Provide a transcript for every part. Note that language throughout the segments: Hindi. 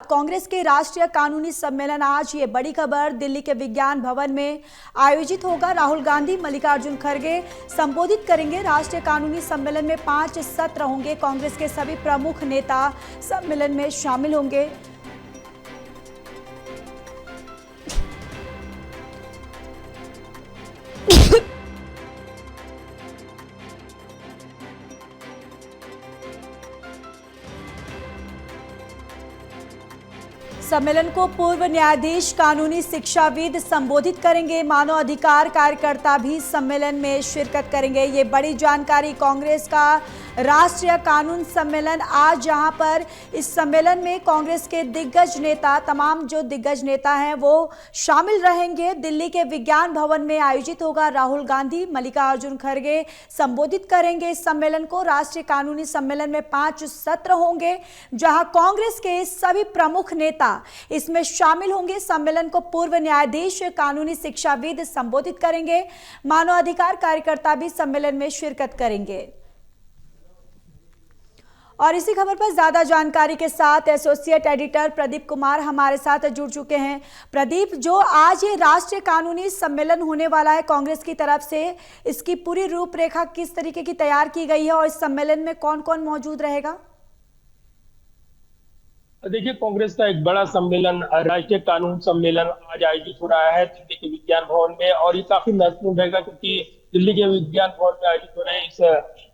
कांग्रेस के राष्ट्रीय कानूनी सम्मेलन आज ये बड़ी खबर दिल्ली के विज्ञान भवन में आयोजित होगा। राहुल गांधी मल्लिकार्जुन खड़गे संबोधित करेंगे। राष्ट्रीय कानूनी सम्मेलन में 5 सत्र होंगे। कांग्रेस के सभी प्रमुख नेता सम्मेलन में शामिल होंगे। सम्मेलन को पूर्व न्यायाधीश, कानूनी शिक्षाविद संबोधित करेंगे। मानव अधिकार कार्यकर्ता भी सम्मेलन में शिरकत करेंगे। ये बड़ी जानकारी। कांग्रेस का राष्ट्रीय कानून सम्मेलन आज, जहां पर इस सम्मेलन में कांग्रेस के दिग्गज नेता, तमाम जो दिग्गज नेता हैं वो शामिल रहेंगे। दिल्ली के विज्ञान भवन में आयोजित होगा। राहुल गांधी मल्लिकार्जुन खड़गे संबोधित करेंगे इस सम्मेलन को। राष्ट्रीय कानूनी सम्मेलन में 5 सत्र होंगे, जहां कांग्रेस के सभी प्रमुख नेता इसमें शामिल होंगे। सम्मेलन को पूर्व न्यायाधीश, कानूनी शिक्षाविद संबोधित करेंगे। मानवाधिकार कार्यकर्ता भी सम्मेलन में शिरकत करेंगे। और इसी खबर पर ज्यादा जानकारी के साथ एसोसिएट एडिटर प्रदीप कुमार हमारे साथ जुड़ चुके हैं। प्रदीप, जो आज ये राष्ट्रीय कानूनी सम्मेलन होने वाला है कांग्रेस की तरफ से, इसकी पूरी रूपरेखा किस तरीके की तैयार की गई है और इस सम्मेलन में कौन कौन मौजूद रहेगा? देखिए, कांग्रेस का एक बड़ा सम्मेलन, राष्ट्रीय कानून सम्मेलन आज आयोजित हो रहा है दिल्ली के विज्ञान भवन में। और ये काफी महत्वपूर्ण रहेगा क्योंकि दिल्ली के विज्ञान भवन में आयोजित हो रहे इस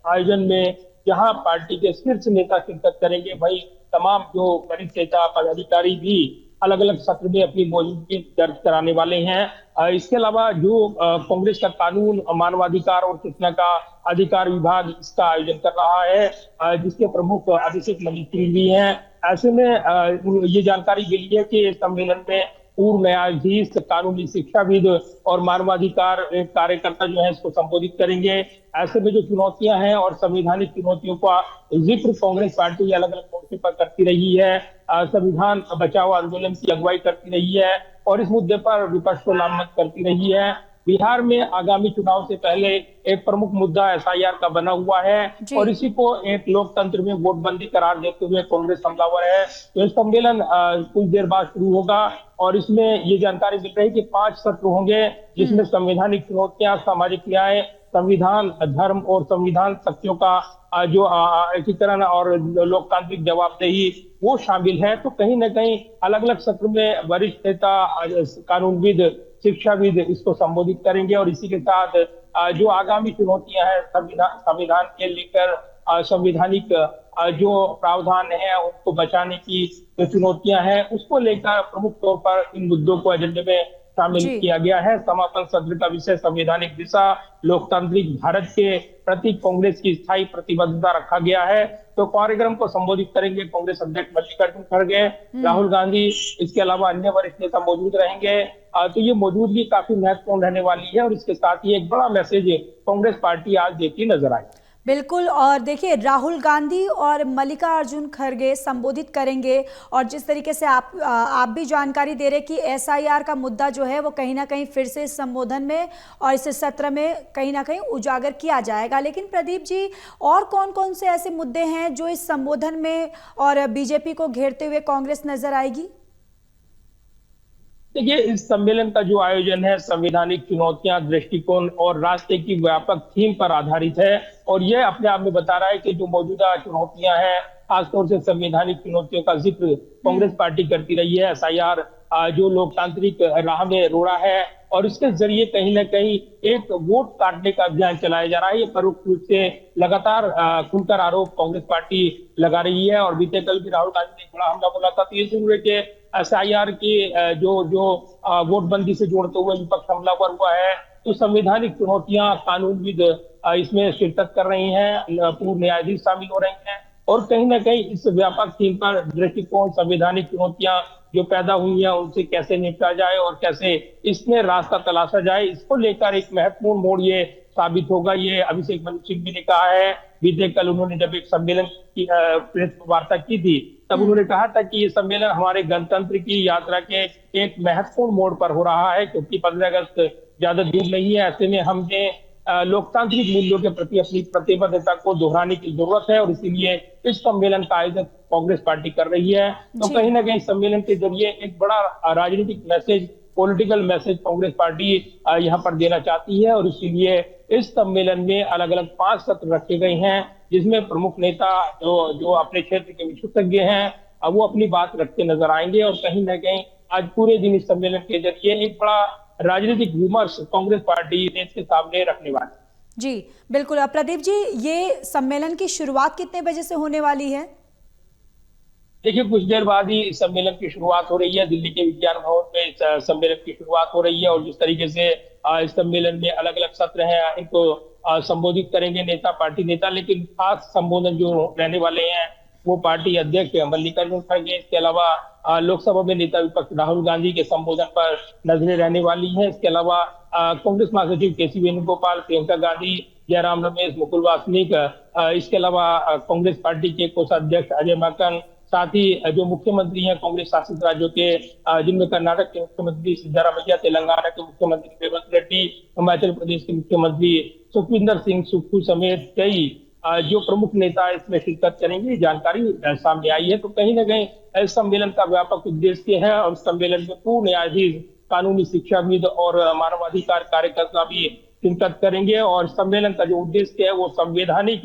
आयोजन में जहां पार्टी के शीर्ष नेता शिरकत करेंगे, वही तमाम जो वरिष्ठ नेता पदाधिकारी भी अलग अलग सत्र में अपनी मौजूदगी दर्ज कराने वाले हैं। इसके अलावा जो कांग्रेस का कानून, मानवाधिकार और सूचना का अधिकार विभाग इसका आयोजन कर रहा है, जिसके प्रमुख अभिषेक मनु सिंह भी हैं। ऐसे में ये जानकारी मिली है कि इस सम्मेलन में पूर्व न्यायाधीश, कानूनी शिक्षाविद और मानवाधिकार कार्यकर्ता जो है इसको संबोधित करेंगे। ऐसे में जो चुनौतियां हैं और संवैधानिक चुनौतियों का जिक्र कांग्रेस पार्टी अलग अलग मोर्चे पर करती रही है, संविधान बचाओ आंदोलन की अगुवाई करती रही है और इस मुद्दे पर विपक्ष को नामजद करती रही है। बिहार में आगामी चुनाव से पहले एक प्रमुख मुद्दा एसआईआर का बना हुआ है और इसी को एक लोकतंत्र में वोटबंदी करार देते हुए कांग्रेस हमलावर है। तो ये सम्मेलन कुछ देर बाद शुरू होगा और इसमें ये जानकारी मिल रही है कि 5 सत्र होंगे, जिसमें संवैधानिक चुनौतियां, सामाजिक न्याय, संविधान, धर्म और संविधान शक्तियों का जो एकीकरण और लोकतांत्रिक जवाबदेही वो शामिल है। तो कहीं ना कहीं अलग अलग सत्र में वरिष्ठ नेता, कानूनविद, शिक्षाविद इसको संबोधित करेंगे और इसी के साथ जो आगामी चुनौतियां हैं संविधान के लेकर, संवैधानिक जो प्रावधान है उनको बचाने की जो चुनौतियां हैं उसको लेकर प्रमुख तौर पर इन मुद्दों को एजेंडे में शामिल किया गया है। समापन सत्र का विषय संवैधानिक दिशा, लोकतांत्रिक भारत के प्रति कांग्रेस की स्थायी प्रतिबद्धता रखा गया है। तो कार्यक्रम को संबोधित करेंगे कांग्रेस अध्यक्ष मल्लिकार्जुन खड़गे, राहुल गांधी, इसके अलावा अन्य वरिष्ठ नेता मौजूद रहेंगे। तो ये मौजूदगी काफी महत्वपूर्ण रहने वाली है और इसके साथ ही एक बड़ा मैसेज कांग्रेस पार्टी आज देती नजर आई। बिल्कुल। और देखिए, राहुल गांधी और मल्लिकार्जुन खड़गे संबोधित करेंगे और जिस तरीके से आप भी जानकारी दे रहे कि एसआईआर का मुद्दा जो है वो कहीं ना कहीं फिर से इस संबोधन में और इस सत्र में कहीं ना कहीं उजागर किया जाएगा। लेकिन प्रदीप जी, और कौन कौन से ऐसे मुद्दे हैं जो इस संबोधन में और बीजेपी को घेरते हुए कांग्रेस नजर आएगी? देखिए, इस सम्मेलन का जो आयोजन है संवैधानिक चुनौतियां, दृष्टिकोण और रास्ते की व्यापक थीम पर आधारित है और यह अपने आप में बता रहा है कि जो मौजूदा चुनौतियां हैं, खासतौर से संवैधानिक चुनौतियों का जिक्र कांग्रेस पार्टी करती रही है। एसआईआर जो लोकतांत्रिक राह में रोड़ा है और इसके जरिए कहीं ना कहीं एक वोट काटने का अभियान चलाया जा रहा है। ये परोक्ष रूप से लगातार खुलकर आरोप कांग्रेस पार्टी लगा रही है और बीते कल भी राहुल गांधी ने बड़ा हमला बोला था। तो ये जरूर है कि एसआईआर की जो वोटबंदी से जोड़ते हुए विपक्ष हमलावर हुआ है। तो संवैधानिक चुनौतियां, कानूनविद इसमें शिरकत कर रही हैं, पूर्व न्यायाधीश शामिल हो रही हैं और कहीं ना कहीं इस व्यापक थीम पर दृष्टिकोण, संवैधानिक चुनौतियां जो पैदा हुई हैं उनसे कैसे निपटा जाए और कैसे इसमें रास्ता तलाशा जाए, इसको लेकर एक महत्वपूर्ण मोड़ ये साबित होगा। ये अभिषेक मनु सिंह ने कहा है। बीते कल उन्होंने जब एक सम्मेलन की प्रेस वार्ता की थी तब उन्होंने कहा था कि ये सम्मेलन हमारे गणतंत्र की यात्रा के एक महत्वपूर्ण मोड़ पर हो रहा है क्योंकि 15 अगस्त ज्यादा दूर नहीं है। ऐसे में हमने लोकतांत्रिक मूल्यों के प्रति अपनी प्रतिबद्धता को दोहराने की जरूरत है और इसीलिए इस सम्मेलन का आयोजन कांग्रेस पार्टी कर रही है। तो जी। कहीं ना कहीं सम्मेलन के जरिए एक बड़ा राजनीतिक message, political message Congress party यहाँ पर देना चाहती है और इसीलिए इस सम्मेलन में अलग अलग 5 सत्र रखे गए हैं, जिसमें प्रमुख नेता जो जो अपने क्षेत्र के विशेषज्ञ हैं वो अपनी बात रखते नजर आएंगे और कहीं ना कहीं आज पूरे दिन इस सम्मेलन के जरिए एक बड़ा राजनीतिक विमर्श कांग्रेस पार्टी देश के सामने रखने वाली। जी बिल्कुल। प्रदीप जी, ये सम्मेलन की शुरुआत कितने बजे से होने वाली है? देखिए, कुछ देर बाद ही इस सम्मेलन की शुरुआत हो रही है। दिल्ली के विज्ञान भवन में इस सम्मेलन की शुरुआत हो रही है और जिस तरीके से इस सम्मेलन में अलग अलग सत्र हैं, इनको संबोधित करेंगे नेता, पार्टी नेता, लेकिन खास संबोधन जो रहने वाले हैं वो पार्टी अध्यक्ष मल्लिकार्जुन खड़गे, इसके अलावा लोकसभा में नेता विपक्ष राहुल गांधी के संबोधन पर नजरें रहने वाली हैं। इसके अलावा कांग्रेस महासचिव केसी वेणुगोपाल, प्रियंका गांधी, जयराम रमेश, मुकुल वासनिक, इसके अलावा कांग्रेस पार्टी के कोषाध्यक्ष अजय माकन, साथ ही जो मुख्यमंत्री हैं कांग्रेस शासित राज्यों के, जिनमें कर्नाटक के मुख्यमंत्री सिद्धरामैया, तेलंगाना के मुख्यमंत्री रेवंत रेड्डी, हिमाचल प्रदेश के मुख्यमंत्री सुखविंदर सिंह सुक्खू समेत कई जो प्रमुख नेता इसमें शिरकत करेंगे, जानकारी सामने आई है। तो कहीं ना कहीं इस सम्मेलन का व्यापक उद्देश्य है और सम्मेलन में पूर्ण न्यायाधीश, कानूनी शिक्षाविद और मानवाधिकार कार्यकर्ता भी शिरकत करेंगे और सम्मेलन का जो उद्देश्य है वो संवैधानिक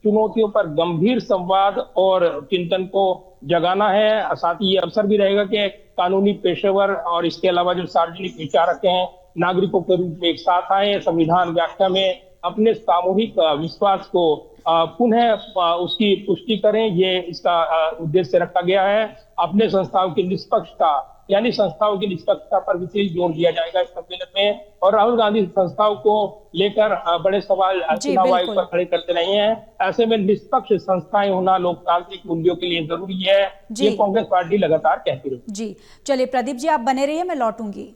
चुनौतियों पर गंभीर संवाद और चिंतन को जगाना है। साथ ही ये अवसर भी रहेगा कि कानूनी पेशेवर और इसके अलावा जो सार्वजनिक विचारक हैं, नागरिकों के रूप में एक साथ आए, संविधान व्याख्या में अपने सामूहिक विश्वास को पुनः उसकी पुष्टि करें। ये इसका उद्देश्य रखा गया है। अपने संस्थाओं की निष्पक्षता, यानी संस्थाओं की निष्पक्षता पर विशेष जोर दिया जाएगा इस सम्मेलन में और राहुल गांधी संस्थाओं को लेकर बड़े सवाल चुनाव आयोग पर खड़े करते रहे हैं। ऐसे में निष्पक्ष संस्थाएं होना लोकतांत्रिक मूल्यों के लिए जरूरी है, ये कांग्रेस पार्टी लगातार कहती रही। जी चलिए प्रदीप जी, आप बने रहिए, मैं लौटूंगी।